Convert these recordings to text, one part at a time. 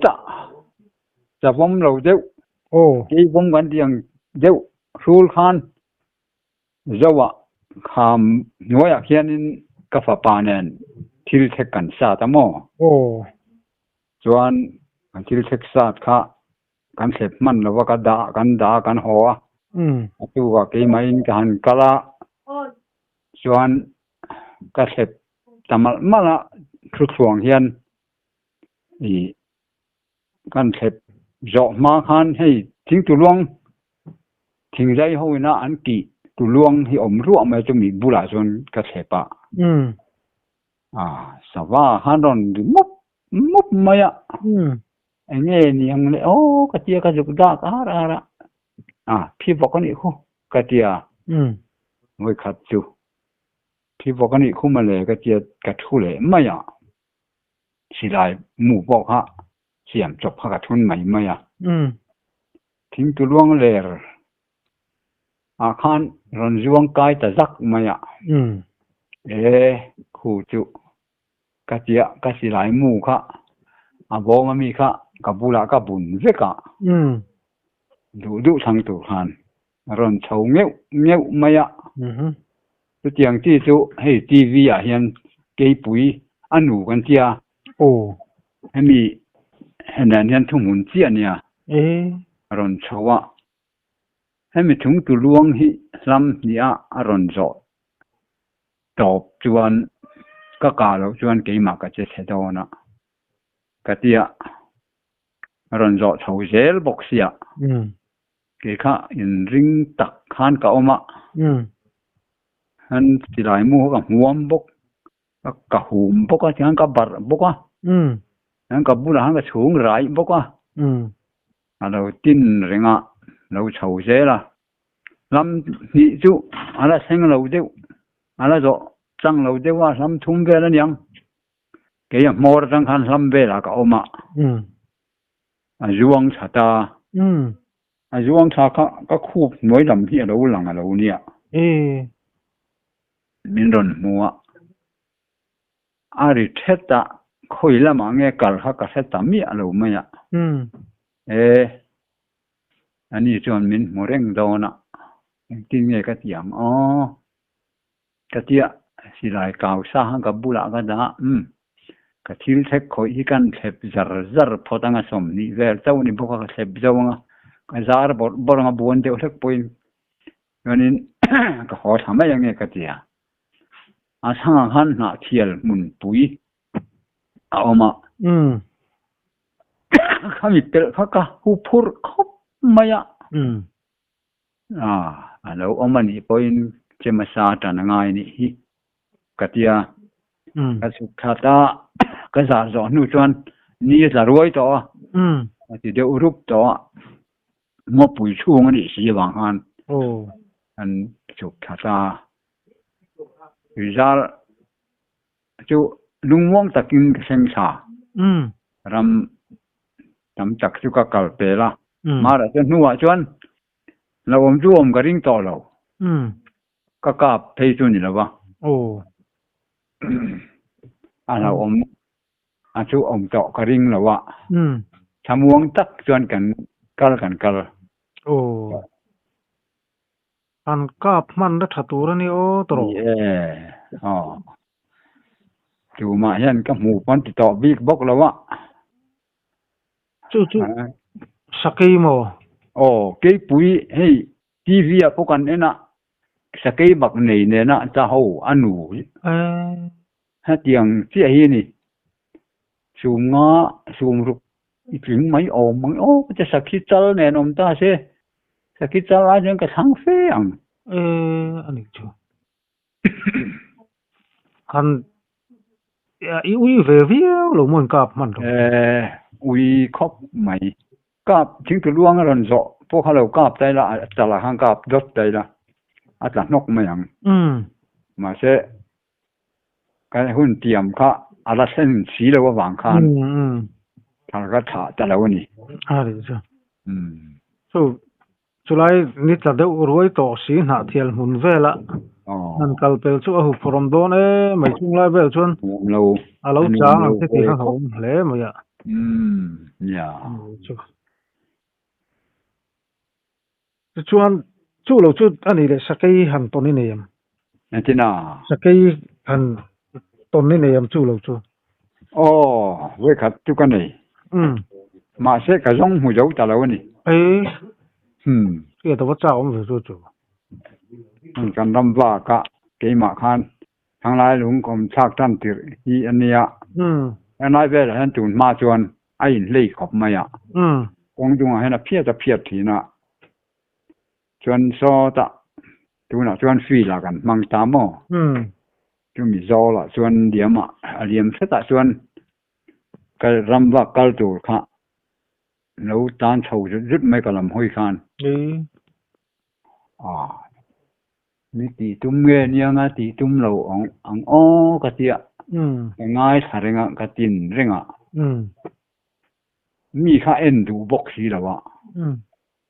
taจะผมเราเดียว โอ้ ที่ผมกันเดียงเดียวสูลขันจะว่าคำหน่วยเขียนกาฟปานนทิลเทกันซาตโม โอ้ ส่วนทิลเทกซาค่ะกันเสพมันแล้วว่ากันหัวตัวกี่ไม่กันกะละส่วนกันเสพแต่มาละทุกส่วนเฮียนอีกันเสพจอกมาคันให้ทิ้งตัวลวงทิ้งใจเขาไว้นะอันกี่ตัวลวงที่อมรั่วมาจะมีบุหรี่ส่วนกันเสพปะสว่าฮันดอนมุบมาอ่ะไอ้เนี่ยนี่ยังเลยโอ้กะเจียกะจุกดากอะไรพี่บอกกันอีกคู่กะเจียไว้ขัดจูพี่บอกกันอีกคู่มาเลยกะเจียกะทุเลยไม่อ่ะสิได้หมู่บอกฮะเสียมจบฮะกะทุนใหม่ไม่อ่ะทิ้งตัวล่วงเลยอาคารรันจวงกายแต่ซักไม่อ่ะคู่จูกะเจียกะสิได้หมู่ค่ะบอกมามีค่ะกับบุระกับบุญเวกะดูทางตัวหันร้อนเฉาเงี้ยวไม่อะตัวเตียงที่สุให้ทีวีเห็นเกี่ยปุ๋ยอันหนูกันเจียโอ้ให้มีให้นั่นเห็นทุ่งหุ่นเจียเนี่ยร้อนเฉาอะให้มีถุงตัวลวงที่ซ้ำเนี่ยร้อนจอดตบจวนก็กาลจวนเกี่ยมากจะเสด็จนะกะเตียรันจอชาวเซลบอกเสียเกี่ยข้าอินริงตักขันกับอมาฮันสิไลมูกับหัวบกกับหูบกที่ฮันกับบาร์บกฮันกับบุญฮันกับชูงไรบกเราตินเริงเราชาวเซล่ะลำนี่จู่อะไรเซ็งเราเดียวอะไรจ่อจังเราเดียวว่าลำทุ่มเวลายังเกี่ยมอร์จังขันลำเวลากับอมาจวงชะตาจวงชาก็คูบหน่วยลำที่เราหลังเราเนี่ยมินรอนมัวอาริเทตะคุยละมังเงกัลฮักเทตะมีเราไม่อะอันนี้จวนมินโมเร่งโดนะกินเงกะเตียมกะเตียสิไลกาวซาฮังกับบุระกันนะกะทิลเทคคอยกันเทปซาร์พอตั้งสมนี่เวลเจ้านี่พวกเขาเทปเจ้าไงก็ซาร์บอร์งบัวเดียวเล็กปอยงั้นนี่ก็ขอทำอะไรอย่างเงี้ยกะเตียช่างหันหน้าเทียลมุนปุยเอามาเขามีเปลือกเขาก็หูพูดคบไม่อะแล้วเอามานี่ปอยเจมาซาตันง่ายนี่กะเตียก็สุขตาก็สารสอนนู่นจวนนี่จะรวยต่อที่เดี๋ยวรูปต่อมอปุ๋ยช่วงนี้สีบางฮันอันสุขตาวิจารจู่ลุงว่องตะกินเซงชารำจักสุกกัลเปล่ามาแล้วจนหัวจวนเราอมจู่อมกระริ่งต่อเราก็กลับเพย์จุนี่แล้ววะเราอมจู่อมเจาะกระริ่งแล้ววะทำวงตักจวนกันกัลอันก็มันรัฐตัวนี่โอ้ตรจู่มาเห็นกับหมูปันติดต่อบิ๊กบอกแล้ววะจู่สักกี่โมเกี่ยปุ๋ยให้ทีวีพวกกันเนี่ยสักกี่บักเนี่ยนะจะเอาอันหนูให้เตียงเสียฮีนี่สูงงาสูงรุกถึงไม่มันจะสักกี่จัลเนี่ยนมตาเสสักกี่จัลอะไรยังกระทั่งเฟียงอันนี้จู่คันอุ้ยเวียวหลงมันกับมันอุ้ยครบไหมกับถึงตัวล่วงรันโซพวกเขาเรากับใจละแต่ละห้างกับดดใจละอาจารย์นกไม่ยังมาเสการหุ่นเตรียมค่ะอะไรเส้นสีเราว่าหวังคันทางกระถาแต่ละวันนี้อะไรจ้ะสู้สุดท้ายนี่จะได้รวยต่อสีหน้าเทียลหุ่นเวละนั่นกัลเปลชั่วหุบพรมโดนไม่ชุ่งไล่เวลชวนเราจ้างที่ที่ข้างเขาเละมั้ย ya chuan chu lo chu ani le sakai han ton ni nem natina sakai han ton ni nem chu lo chu với khách tu cái này mà sẽ cả giống mùi dấu trả lâu này cái đó cha ông về chu cần đâm va cả cái mà khan thằng lai lũng còn chắc chắn thì ý anh ấy anh nói về là anh tụi mà chuan anh lấy cọp mày à ông chúng anh là phiệt thì nè chuan so ta tụi nó chuan phi làกันmang tám mò chúng mình do là chuan điểm à điểm sẽ ta chuan cái râm va cái tụi khác nấu tan sầu rất mấy cái làm hôi khan mi ti tum nghe nia nga ti tum lo ang o ka tia ngai tharenga ka tin renga mi kha en du bok si la wa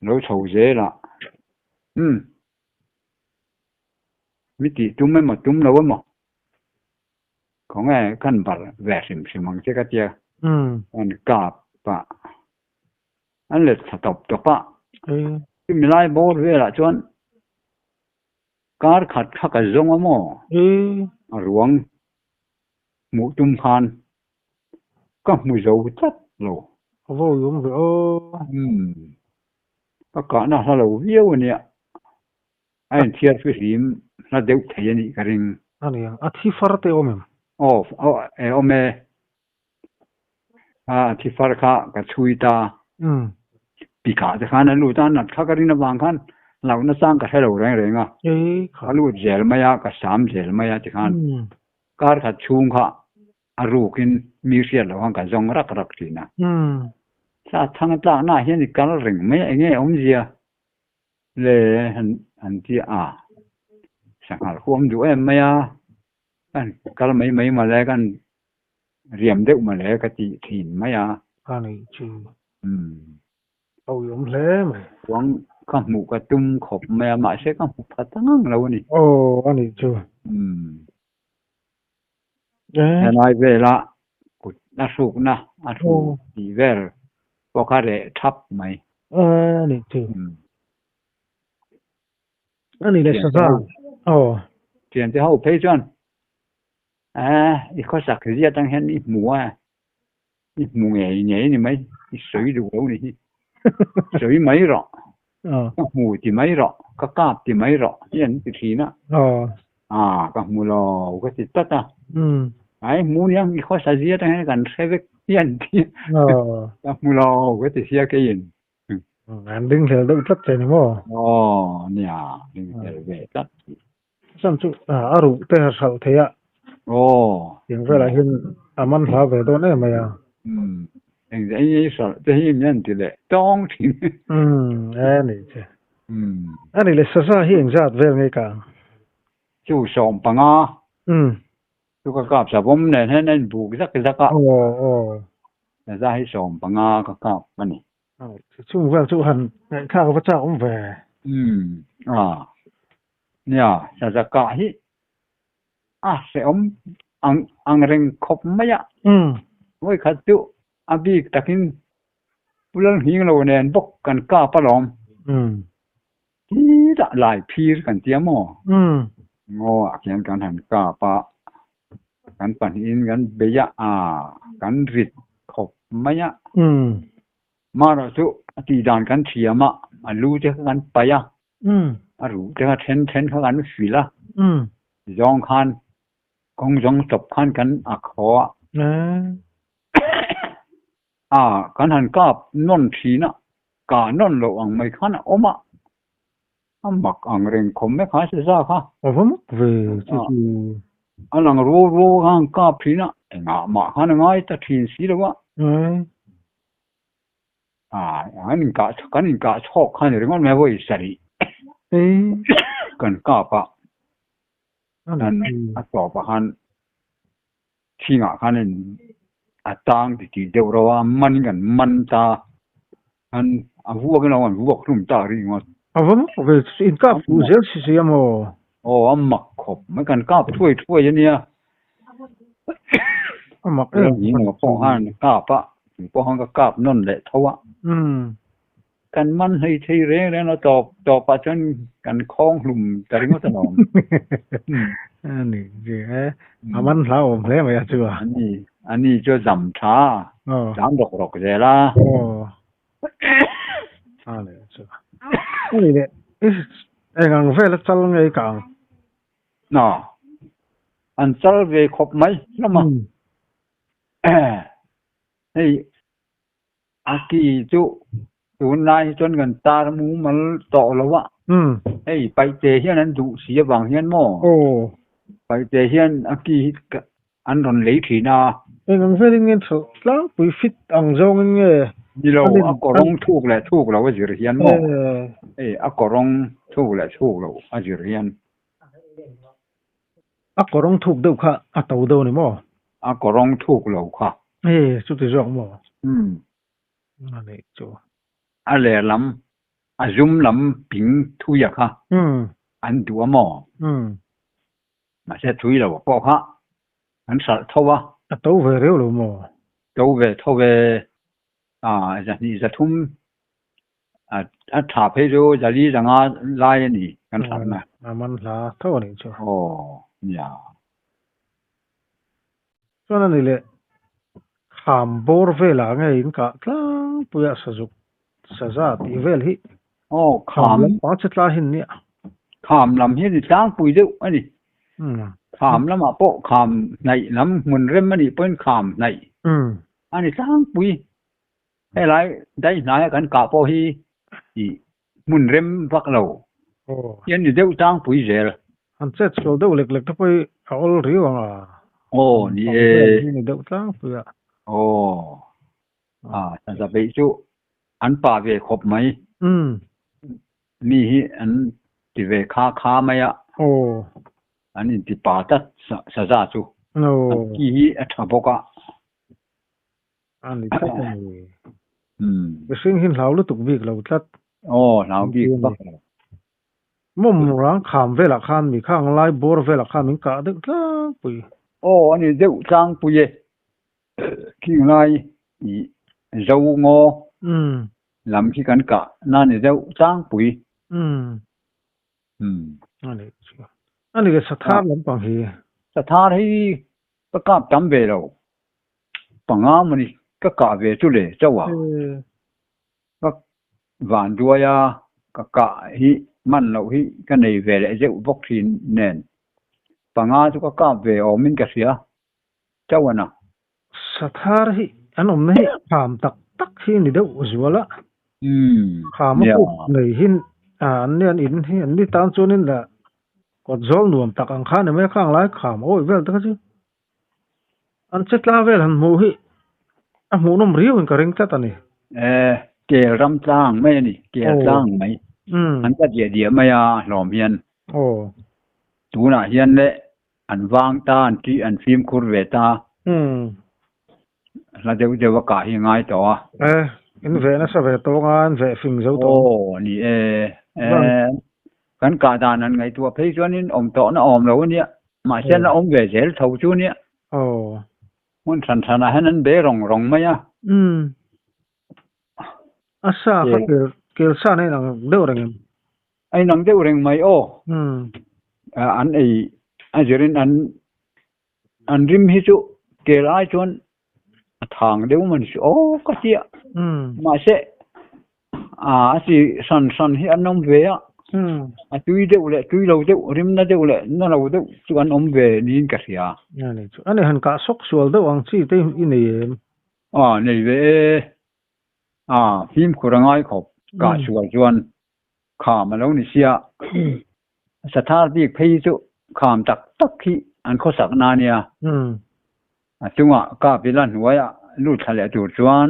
lo chou je la mi ti tum ma tum lo ma ko nge kan bar ve sim simang che ka tia an ka pa an le top to pa mi lai bo ve la chuan car khát khát cái giống amo ruộng mũ tum khan có mùi dầu chất lồ vô dụng vậy có cả nó là lầu viêu nè anh thiệt với him nó đều thấy như cái ring anh thi phật te ôm ôm thi phật cái chui ta bị cả cái khan nó ta nát khát cái ring nó vàng khan lão nó sang cái hello reng à alu gel maya cái sam gel maya thì khan car khát chung kha arukin music lo hang cái zong rak thì na sa thang ta na hian cái ring mấy nghe ông gì à le han ti sang al khom du em maya kan cái mấy mà lại kan riềm đeo mà lại cái thìn maya anh chứ dùng lẽ mà quăng các mũ cái tum khop mà sẽ các mũ phát tăng lâu nè anh ấy chưa nói về là cút na sụp na sụp thì về có cái để thắp mày anh ấy chưa anh ấy là sao chuyện thì hậu thấy chưa ít có sạc cái gì đang hiện ít mũ nhảy thì mấy sấy đủ đâu nè sấy mấy rồi các mù thì mấy rõ, các cáp thì mấy rõ, hiện thì khí nữa. Các mù lò cái gì tất ấy mù nhang khó sao gì đó hay gần xe với hiện thì. Các mù lò cái gì xe cái gì. Anh đừng theo đâu tất thế nữa. Nè, đừng theo về tất. Sao chú aru thế sao thế ạ? Tiếng về là hiện aman phá về đó này mày à. Anh ấy sợ thế nhân thì lệ tông thì anh ấy chứ anh ấy là sao hiện ra về ngay cả chú sòng bằng chú có cặp sao bom này hay nên bù cái rắc là ra hay sòng bằng các cặp cái này chú về chú hẳn khác có chắc cũng về nha ra cả hi sẽ ăn rừng khop mấy ạ với khách chú abi takin pulang hing lo nen bok kan ka palom ti da lai phir kan tiamo ngo akian kan han ka pa kan pan in kan beya kan rit khop maya mara chu ti dan kan thiama alu te kan paya aru te ten kan fila jong khan kong jong top khan kan akho kan han kap non thina ka non lo ang mai khana oma amak ang reng khom me kha se za kha vâng về alang ro hang kap thina nga ma khan ngai ta thin si lo wa anh ka chok khan reng me voi sari kan ka pa an to pa han thinga khan tang thì đều rồi man ta anh vua cái nào anh vua không ta đi ngon vâng về in cáp phụ dễ xí mà mặc khop mấy con cáp thui vậy nè mặc những người phong han cáp á พวกเขาก็กราบนั่นแหละเท่าว่ากันมันให้ที่เร่งแล้วต่อปัจจุบันกันคล้องหลุมแต่เรื่องตลอดอันนี้เจ้ามันเล่าผมเลยไม่ชัวร์อันนี้จะจำช้าจำดอกเจล่ะอะไรชัวร์อันนี้เนี่ยไอ้กังเฟลจัลไงกังน่ะอันจัลเวครบไหมแล้วมั้งไอ้อากีจุตัวนายจนกันตาหมูมันต่อแล้ววะไอ้ไปเตะเฮียนั้นดุเสียบางเฮียนหม้อไปเตะเฮียนอากีอันรอนเหลถีนาไอ้กังเฟลเงี้ยสุดแล้วปุยฟิตอังจงเงี้ยนี่เราอักกรองถูกแล้วว่าจิรเฮียนหม้ออักกรองถูกแล้วว่าจิรเฮียนอักกรองถูกเดี๋ยวค่ะอัตโตเดี๋ยวนี่หม้ออักกรองถูกแล้วค่ะสุดที่จงหม้อนั่นเองจ้ะอะไรลำอายุมลำปิงทุยค่ะอันตัวหม้อมาเสร็จทุยแล้วปอค่ะอันสัตว์เท่าวะโตเวเร็วเลยหม้อโตเวจะนี่จะทุ่มถาเพโรจะรีจังอาลายนี่กันสัตว์นะมันลาเท่านี้จ้ะเนี่ยส่วนนั้นนี่แหละขามบอร์เวลาไงอินกะกลางปุยสะจุกสะจัดอีเวลฮิขามป้าเช็ดลาหินเนี่ยขามลำเฮียนี่จ้างปุยเดียวอันนี้ขามลำมาโปะขามในลำมันเริ่มมันนี่เป็นขามในอันนี้จ้างปุยให้ไรได้นายกันกะโปฮีมันเริ่มพักเรายันนี่เดียวจ้างปุยเจออันเสร็จก็เดียวเล็กๆถ้าไปเอาเรื่องอ่ะนี่นี่เดียวจ้างปุยฉันจะไปจู่อันป่าเวครบไหมนี่อันที่เวค้าไหมอันนี้ที่ป่าตัดสะจู่กี่อัฐบกะอันนี้ใช่ไหมไปซึ่งหินเหลาหรือตุกบีกเราตัดเหลาบีกปักมุมร้างขามเวลาขันมีข้างไล่บอร์เวลาขันมีกะเด็กจ้างปุยอันนี้เด็กจ้างปุยขี้ไล่เจ้างอลำที่กันกะนั่นนี่เจ้าจ้างปุยอันนี้ก็สถานลำปังฮีสถานที่ประกาศจำเวลาปังงามันนี่ก็กะเวจุเลยเจ้าว่าก็หวานด้วยก็กะฮีมันเราฮีก็ในเวลาเจ้าบอกทีเน่นปังงาทุกกะเวอมินกะเสียเจ้าว่านะสถานที่อันนั้นนี่ขามตักที่นี่เดี๋ยวอุจวละขามปุ๊บเลยหินอันนี้อันนี้ตามส่วนนี้แหละก็จอมรวมตักอังคารเนี่ยไม่ข้างไล่ขามโอ้ยเวลตั้งชื่ออันเช็ดลาเวลหันมูฮีหมูนุ่มริ้วเห็นกระเร่งจัดอันนี้เกลรำจ้างไหมนี่เกลจ้างไหมอันก็เดี๋ยวไม่หลอมเฮียนตัวน่ะเฮียนเลยอันวางตาอันที่อันฟิล์มคูร์เวตาแล้วเดี๋ยวว่ากะยังไงต่ออินเวนัสเวตงานเวฟิงเจ้าตัวนี่กันกะดานั้นไงตัวเพย์ชวนนี่อมต่อนะอมแล้วเนี่ยมาเช่นนะอมเวเจลเท่าชูเนี่ยมันสันให้นั้นเบรองไหมอาซาเกลซ่าในหนังเดือดเร่งไอ้หนังเดือดเร่งไหมอันไอ้เจริญอันริมฮิจุเกลไอชวนทางเดี๋ยวมันก็เสียมาเสสิสันที่อันน้องเวียตุยเดียวเลยตุยเราเดียวริมนั่นเดียวเลยนั่นเราเดียวส่วนน้องเวียนี่ก็เสียอันนี้หันกะซกส่วนเดียวอังซีที่อินเดียนี่เว้ฟิล์มคุรังไอขบกะส่วนข้ามาแล้วนี่เสียสถานที่พิจุข้ามตักที่อันเขาสักนาเนี่ยจังหวะก็เป็นล้านหัวลู่ทะเลตัวจวน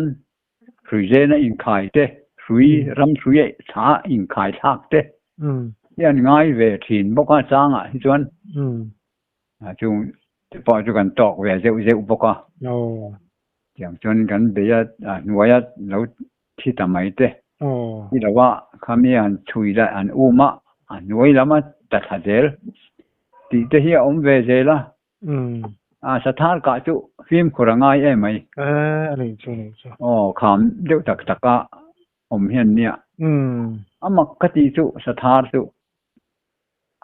สุยเจน่ะอินขายเต้สุยรำสุยช้าอินขายทักเต้ยันง่ายเวทีนบอกว่าจ้างจวนจุงพอจุกันตอกเวเจ้าบอกว่าอย่างจนกันเบียหัวแล้วที่ทำไมเต้ที่เราว่าเขามีอันช่วยได้อันอุ้มหัวแล้วมาตัดเจลตีเฮียเวเจล่ะ sa thar ka chu phim khurangai mai ani chu kham deu tak taka hian nia amak kati chu sa thar chu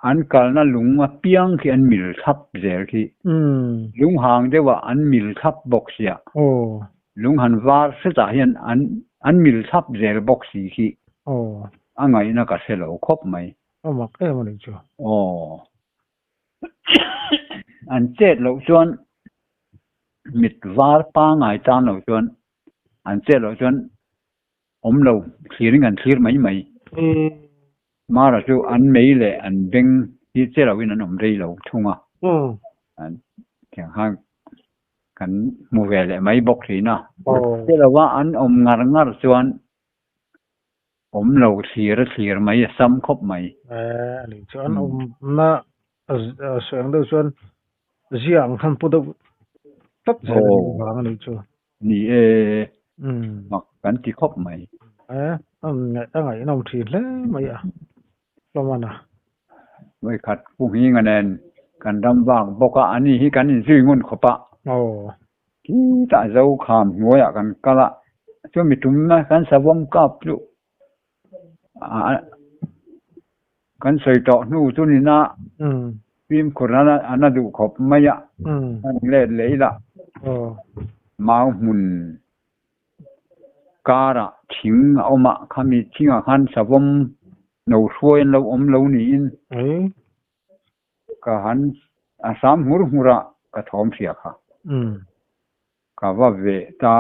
an kalna lunga piang ki an mil thap zer ki lung hang dewa an mil thap boxia lung han var se ta hian an mil thap zer boxi ki angai na ka selo khop mai amak mani chu an chet lo chuan mit var pa ngai tan lo chuan an chet lo chuan lo clearing an clear mai mara chu an mei le an beng hi che lo in an rei lo thunga an kyang hang kan mu ve le mai bok thi na che lo wa an ngar chuan lo clear mai sam khop mai ani chuan na sang do chuan ziang khan pu do tak che wang ani chu ni mak kan ti khop mai ngai nom thi le mai lomana mai khat pu hi nganen kan ram wang boka ani hi kan in zui ngun khopa ki ta zo kham ngoya kan kala chu mi tum na kan savom kap lu kan soi to nu tu ni na phim khurana ana du khop maya an le leila mau mun kara thing oma khami thinga khan savom no suai lo lo ni in ka han asam mura ka thom sia kha ka wa ve ta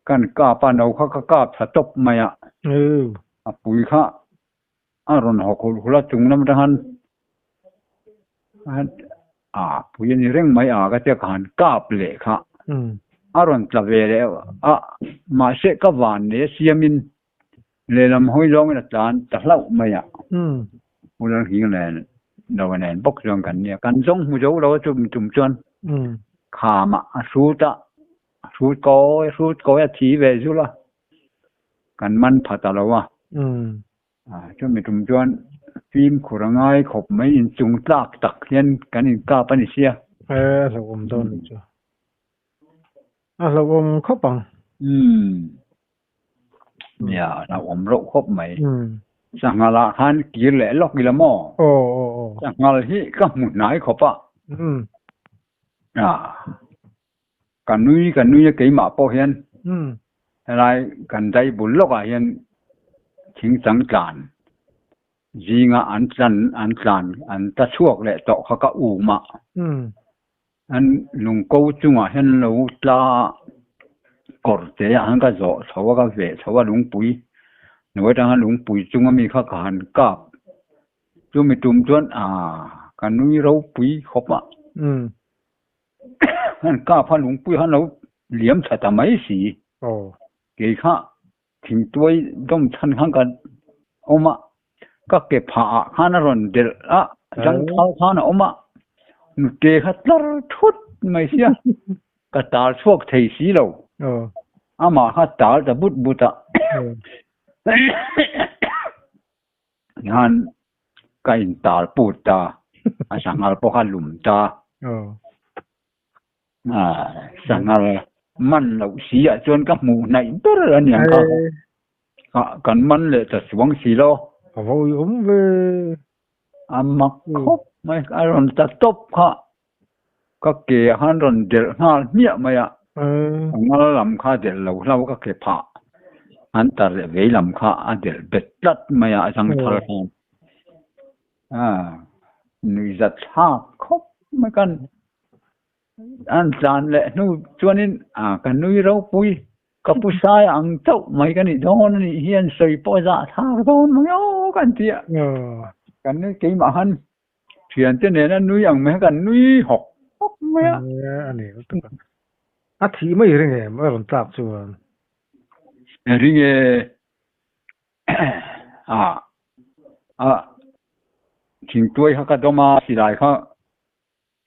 kan ka pa no kha ka tha top maya apui kha aron hokul hula tungnam rahan pui ni reng mai ga te kan kap le kha aron tlave le ma se ka van le siamin le lam hoi long na tan ta hlau maya mulan hi len no nen bok jong kan nia kan jong mu jo lo tum chuan khama asuta sut ko ya thi ve ju la kan man phata lo wa chu mi tum chuan phim khurangai khop mai in chung tak hian kan in ka pani sia lo don ni chu lo khopang ya na ro khop mai sangala khan kir le lok gilamo sangal hi ka mu nai khopa kanui ke ma po hian lai kan dai bul lok a hian thing chang tlan jinga an tlan an ta chuak le to kha ka u ma an lung ko chunga hian lo tla kor te an ka zo chawa ka ve chawa lung pui noi tang lung pui chunga mi kha kan kap chu mi tum chuan kanui ro pui khopa han ka pha lung pui han lo liam tha ta mai si ke kha thing tuai dom chan khang kan oma ka ke pha khana ron del jang thau khana oma nu te kha tlar thut mai sia ka tar chuak thei si lo ama kha tar da buta han kain tar puta asangal po kha lum ta sangal man lo si chuan ka mu nai tor an yang ka kan man le ta suang si lo voi ve amak khop mai aron ta top kha ka ke han ron del hal mia maya ngal lam kha del lo hlau ka ke pha an tar ve lam kha a del betlat maya sang thal khan nui zat ha khop mai kan an tlan le nu chuanin kan nui ro pui ka pu sai ang chau mai kan ni don ni hian soi po za tha don mai kan tia kan ni ke ma han thian te ne na nui ang me kan nui hok mai ani thi mai ring e ma ron tak chu ring e thing tuai ha ka doma si lai kha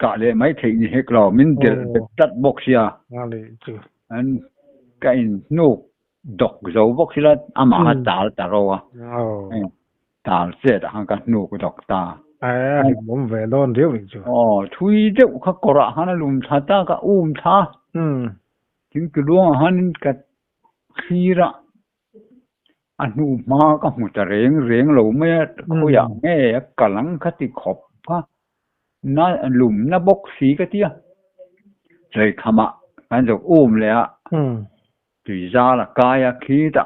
ka le mai thei ni he klo min del tat box ya ali chu an kain nu dok zo box la ama ha tal ta ro wa tal se da han ka nu ko dok ta thì bom về đón điệu đi chứ thui điệu khắc cora hắn lùm thà ta cả thà chính cái luôn hắn cái khi ra anh mà có một cái riêng lâu mấy khối nghe cả lăng cái thì khóc ha nó lùm nó bốc xí cái tia rồi khăm ạ anh rồi lẹ tùy ra là cái khi ta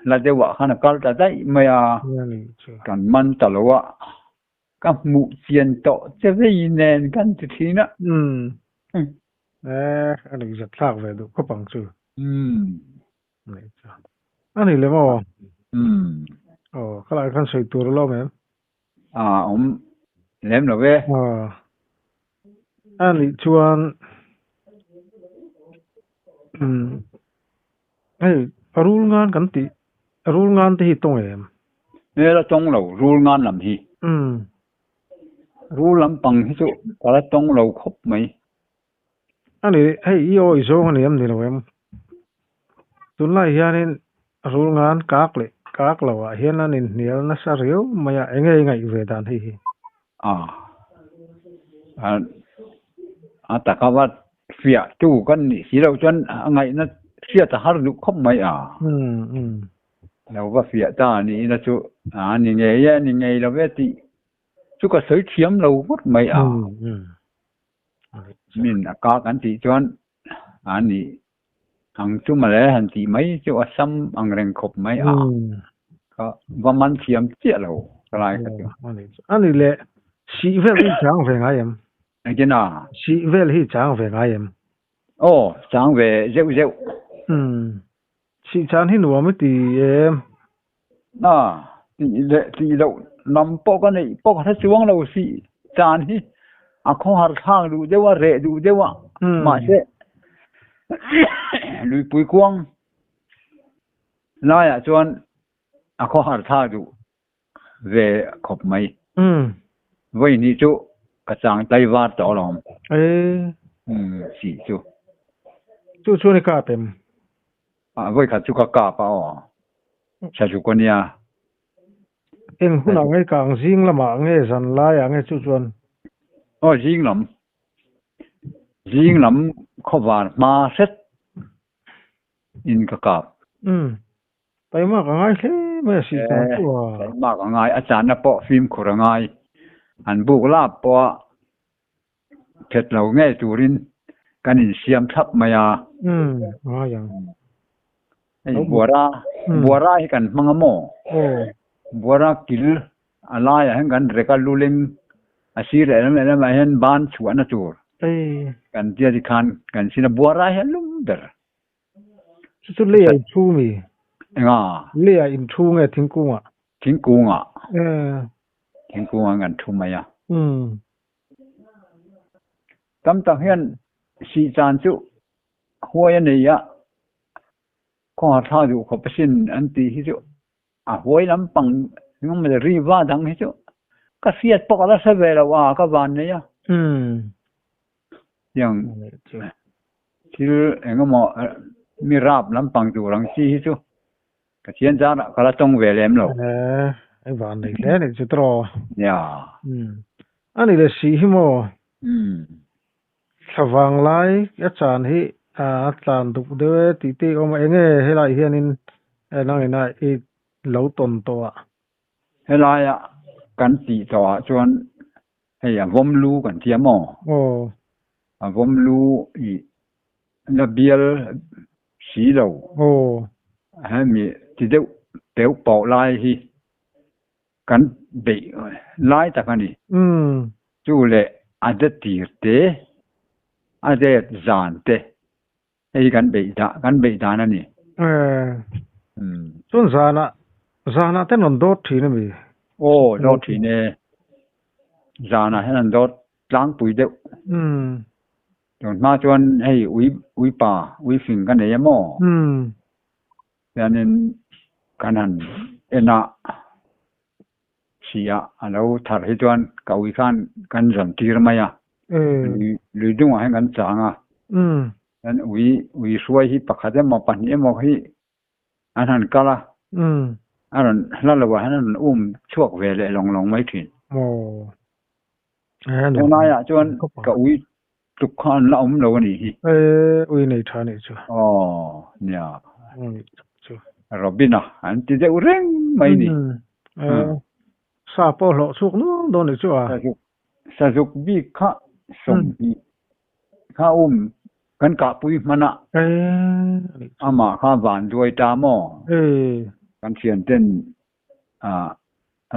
là điều họ hắn cái ta đấy mà cần man ta lo ạ cái mũ tiền to thế vậy nên cái thì nó anh ấy rất lạc về được có bằng chứ anh ấy làm sao cái này kan soi tour lo mẹ làm rồi về anh ấy chuan rule ngan kan ti rule ngan thì tông em nè là tông lâu rule ngan làm gì rule làm bằng hết chỗ cái là tông lâu khóc mấy anh ấy yêu iso anh em thì lâu em tuần lại hiện nên rule ngan các lâu à hiện nên nhiều nó sao riu mà anh ấy ngay về đàn hi ta có vật phía chủ con nị xí đâu chân ngày nó phía ta har được khóc mấy lâu và phía ta nị là chỗ nị ngày là về thì chú có sấy chiếm lâu mất mấy mình có cái gì chọn nị hàng chú mà lấy hàng gì mấy chỗ xăm hàng rèn khóc mấy có và man chiếm chết lâu cái này anh ấy lệ sĩ về đi chẳng về ngay em cái nào sĩ về đi chẳng về ngay em chẳng về rêu sĩ chẳng hi nuông mới thì em thì đâu nằm bao cái này bao cái chuông đâu sĩ chẳng hi không hạt hàng đủ đâu rễ đủ đâu mà sẽ lùi bùi quang nói chuan không hạt hàng đủ về khop mấy vậy ni chỗ cái trang tay vát đó lòng sĩ chú này cả tem vậy cả chú cả bao sao chú con nha em hôm nào ngay càng riêng là mà nghe dần lại nghe chú chuan riêng lắm khó vào mà xét in cả tại mà cái ngay thế mà sĩ tại mà cái ngay ở chán nó bỏ phim của ngay anh buộc là bỏ thật lâu nghe chủ rin cái này xem thấp mà bùa ra cái mang mỏ bùa ra kil alai hay cái reka luling asir em mà hen ban chuan na tur cái dia di kan cái xin bùa ra hen lum der chú lê ai thu mi lê ai in thu nghe tiếng cung ngàn thu mày tâm tạng hiện sĩ tràn chú huay này có hạt thao chú có xin anh tí hi chú huay lắm bằng nhưng mà ri va đắng hi chú cái fiat bọc là sẽ về là các bạn này yang chứ anh mà mi rap lắm bằng chú răng chi hi chú cái chuyện ra là cái là trong về làm rồi anh bạn này thế này chú trò anh ấy là sĩ hi mò vàng lại cái chán hi chán tục đôi tí ông anh ấy hay lại hiện in năng này lâu tuần to hay lại cái gì to chuan hay vôm lu cái gì mà vôm lu là biel xí lâu hay mi thì đều bảo lại hi cái bị lại ta cái này chú lệ ada tiệt thế ada zan thế ấy cái bị đa này chun zana tên non đốt thì nó bị đốt thì nè zana hay non đốt lang bụi đậu rồi mà chun hay uy pa uy phình cái này mà cho nên cái này ena xia alo thar hi chuan kawi khan kan ram tir maya lui dung a kan changa an ui suai hi pakhat ma pan emo hi an kala an la lawa han chuak ve le long mai thin เนาะอ่ะจวนก็อุ้ยทุกคนละเรานี่อุ้ยในท่านี่จ้ะอ๋อเนี่ยโรบินอ่ะอันที่จะเร่งไหมนี่ซาปอหลอกสุกนู้นโดนจ้ะสะสุกบีข้าส่งบีข้ากันกะปุยมันอ่ะอามาข้าบานด้วยตามอกันเชียนเต้น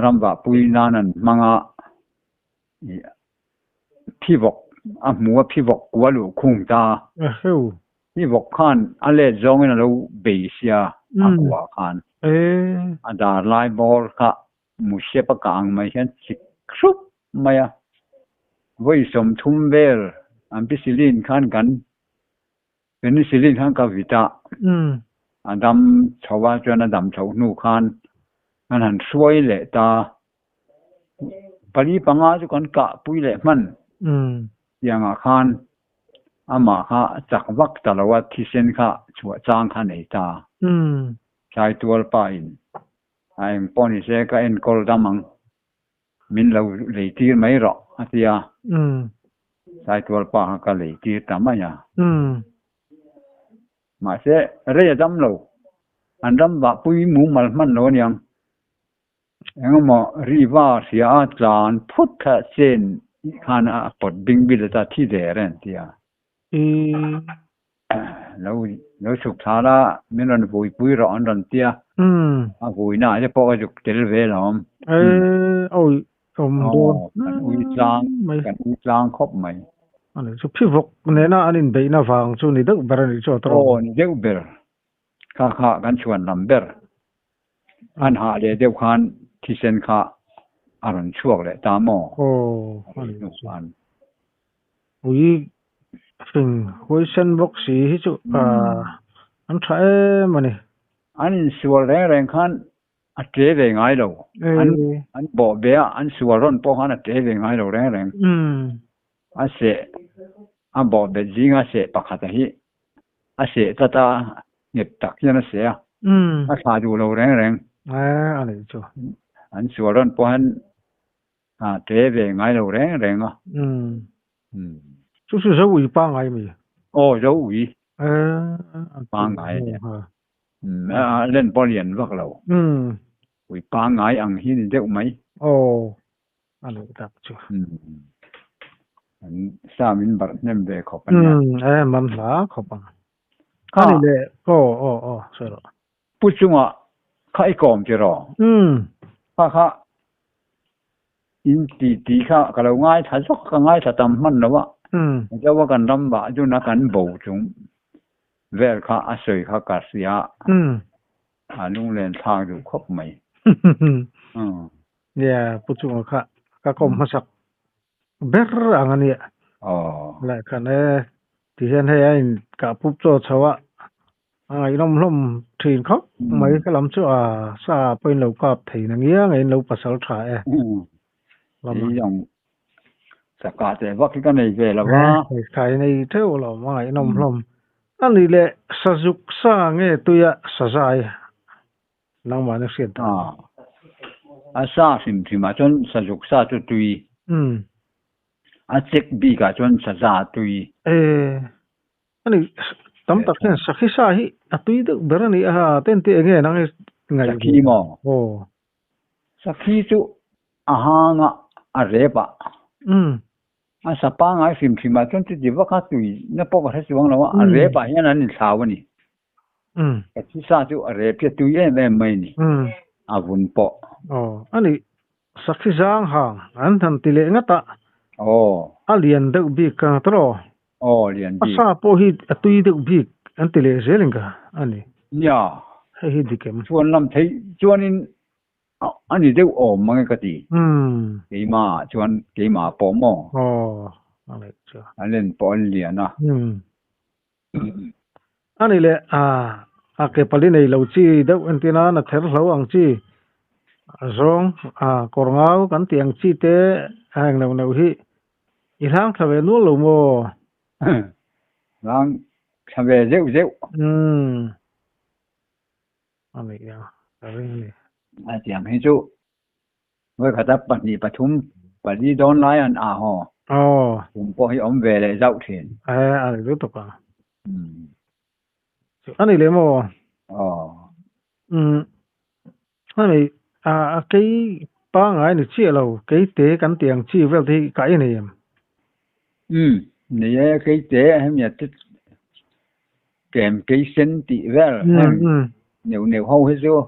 รำบะปุยนานันมังอ่ะพี่บอกหมัวพี่บอกกัวลูกคงตาพี่บอกขันอะไรจงนั่นเราเบียเสียกัวขันดาไลบอลค่ะมุเชปกางไม่เห็นสิครุบไม่อะวัยสมทุมเบลอันพิสิลินขันกันเป็นพิสิลินขันกับวิตาดำชาวจวนดำชาวนูขันอันหันสวยเลยตาปรีปังอาจุกันกะปุยเลยมันยังอาคารอามาค่ะจากวักตลอดที่เส้นค่ะชัวจางขันเอตาใช้ตัวไปไอ้ปอนิเซก็เอ็นกอลดามังมินเราเลยตีไม่หรอกอาทิยาใช้ตัวไปก็เลยตีทำไมอ่ะมาเสเรียจำเราอันดำบะปุยหมูมันโน่นยังมารีว่าเสียจานพุทธเซนขันปดบิงบิลตาที่เดรันเตียเราสุขสาระไม่รันปุยร้อนรันเตียปุยน่าจะพอจุกเจริญเวลามโอ้ยผมโดนอุ้ยจางกันอุ้ยจางครบไหมอันนี้สุพี่บอกเนี่ยนะอันนี้ไปน่าฟังช่วงนี้ดึกเบอร์นี่ช่วงตรงนี่ดึกเบอร์ข้ากันชวนลำเบอร์อันหาเดี๋ยวขันที่เซนข้าอารมณ์ช่วงเลยตามออันนี้นุกอันอุ้ยสิ่งคุยเซนบอกสีที่จุอันใช้มันนี่อันส่วนแรงขันอันเจ๊งไงเราอันบ่เบียอันส่วนร้อนพอขันอันเจ๊งไงเราแรงอันเสะอันบ่เบจิงอันเสะปากขัดที่อันเสะตาเงียบตักยันเสียอันขาดูเราแรงอันนี้จ้ะอันส่วนร้อนพอขันเจ๊งไงเราแรงอ่ะ就是说尾巴ไงมั้ย有尾ปังไงเนี่ยเล่นบอลเลียนพวกเรา尾ปังไงอังหินเด็กไหมอันนี้ตักจ้ะสามินบัดเนี่ยเบขอบปัญญามันหลาขอบปังอันนี้เลยใช่แล้วปุ๊จุงอ่ะข้าไอ้กอมจะรอข้าอินตีข้าก็เราง่ายถ้าสักก็ง่ายถ้าทำมันแล้วว่าจะว่ากันลำบากจุนักกันบ่จุงเวลข้าอาศัยข้ากาเสียลุงเรียนทางอยู่ครบไหมเนี่ยปุ๊จุงข้าก็กรมมาสักเบอร์อันนี้แล้วกันที่เห็นให้กับปุ๊บโจชาวะน้ำลมถิ่นเขาไม่ก็ลำชัวซาเป็นเหล่ากับถิ่นอย่างเงี้ยไงเหล่าภาษาไทยนี่ยังสกัดแต่ว่าที่กันในเวลาว่าใครในเท่าเราไม่น้ำลมอันนี้แหละสะสุกสร้างเงี้ยตัวสะใจน้ำมันเสียดอาซาสิมที่มาจนสะสุกสะจุตุยอาเจ็กบีกาจนสะจาตุยอันนี้ตั้มตักเนี่ยสักที่สาหิตุยดึกเบอร์นี่เต้นที่เงี้ยนั่งไงสักที่มอสักที่จุอาหารอะไรปะอาสปางไอ้ฟิมที่มาจนที่ดีว่าข้าตุยเนี่ยพวกเขาสิวังแล้วว่าอะไรปะยันนั่นสาวนี่แต่ที่ซาจุอะไรเพียตุยไม่นี่อาวุนปะอันนี้สักที่จางห่างอันทันติเลงตะเลียนดึกบีกันตรอเลียนบีซาโพหิตุยดึกบีอันติเลเซลิงกะอันนี้เนี่ยให้ฮิดิเกมชวนลำไทยชวนนี่อันนี้เดี๋ยวมันก็ดีกี่มาชวนกี่มาปอมอะไรจ้ะอันเล่นปอเลียนนะอันนี้แหละเก็บไปในเราจีเด็กอันที่นั่นเทอร์เราอังจีกอร์เงากันที่อังจีเตะแห่งเราที่อีหลังทำเป็นนู่นเราโม่หลังทำเป็นเจ้าอันนี้อะไรนี่อาจารย์ให้จูไว้ขัดปัญญาปฐุม bà đi đón lái anh à ho cũng có ông về lại dạo thiền anh rất tốt à anh ấy lấy mà anh ấy cái ba ngày này chia lâu cái tế cắn tiền chia về thì cái này này cái tế em nhớ tích kèm cái sinh tị về nếu hâu hết rồi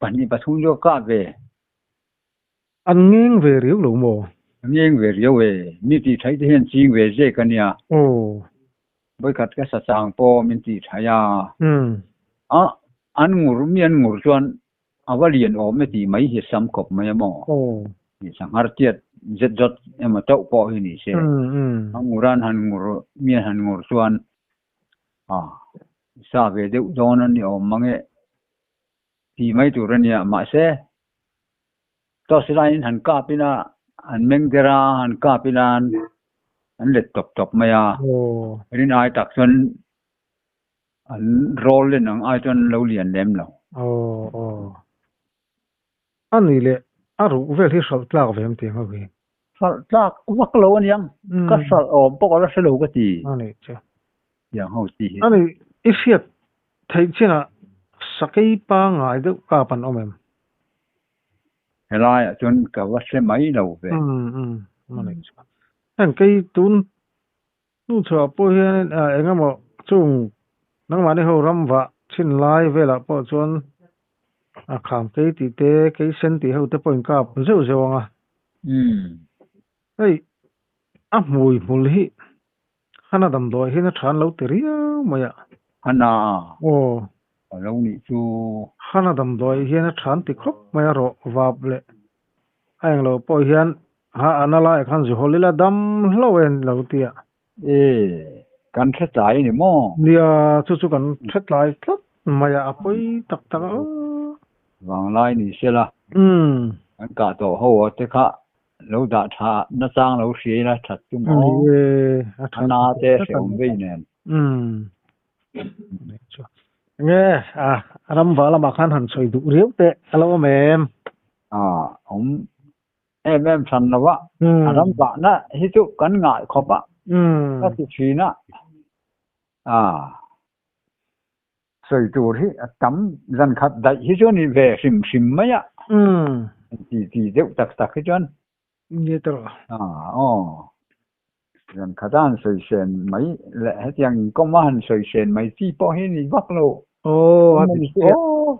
bạn đi bắt hung cho cả về anh nghiêng về riếu lũ mồ nghiêng về riếu về mình thì thấy hiện chính về dễ cái nhà với cả cái sát sang po mình thì thấy anh ngủ chuan à liền ôm thì mấy hiệp sắm cọp mấy mỏ thì sang hạt tiệt rất rất em mà tậu po thì sẽ ngủ ran han ngủ chuan sao về đâu đó nó nhiều mà nghe thì mấy tụi này mà sẽ to sẽ lại han cả pina han mengdera han cả pina han lệ top mày nên ai tác xuân anh roll lên ai chuan lâu liền đem lâu anh ấy lệ ru về thì salt lạc về em tiếng học gì salt lạc vắt lâu anh em cái salt bốc ra sẽ lâu cái gì anh ấy chứ yang hậu gì anh ấy ít việc thấy chứ là sakai pa ngai được cả pan em hay là chuan cả vắt sẽ mấy lâu về anh ấy chứ anh cái tún nu cho po hiền anh em mà chung nang mà đi hầu ram vạ xin lai về là po chuan khám cái tí tế cái sen tí hậu tế point cáp dễ dễ à ấy mùi hi hana đầm đôi hi nó tràn lâu teri mày hana lâu nị chu hana đầm đôi hi nó tràn tí khóc mày rồi vạp lệ anh lo po hiền anh lại khăn dù hồi là đầm lâu en lâu tia kan thất lại nè mò nia chú kan thất lại thất mày poi tak tak vàng lai nị xe la anh cả tổ hậu thế cả lâu đã thà nó sang lâu xí là thật chung mò anh thế sẽ không về nè nghe ram vợ là makan han soi du riu te alo em ông em san nó vợ ram vợ na hi chu kan ngại khó vợ cái gì phí na soi du hi tắm dân khách đại hi chu ni về sim mấy ạ thì đều tak hi chuan như thế dân khách ăn soi sen mấy lẽ tiếng công an soi sen mấy chi po hi ni vắt lô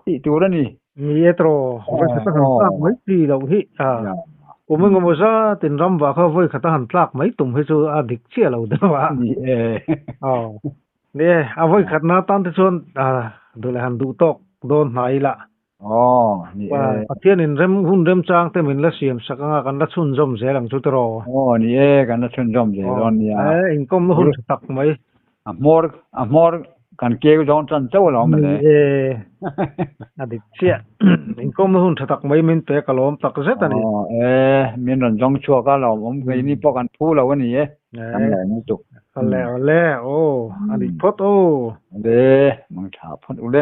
thì tu ra ni như thế với khách hàng mấy chi đâu hi mình ngồi ra tiền ram và khâu với khách hàng lạc mấy tùng hay cho địch chia lâu đó ạ nè với khách na tan thì chuan đồ là hàng đủ tóc đồn này là thiên in rem trang te min la siam saka kan la chun jom ze lang chu tro ni kan la chun jom ze ron ya in kom no hun tak mai amor kan ke don chan chaw lo me adik chia in kom no hun tak mai min te kalom tak zet ani min ron jong chua ka lo om ge ni po kan phu lo ni kan la ni tu le adik pot de mang tha phot u le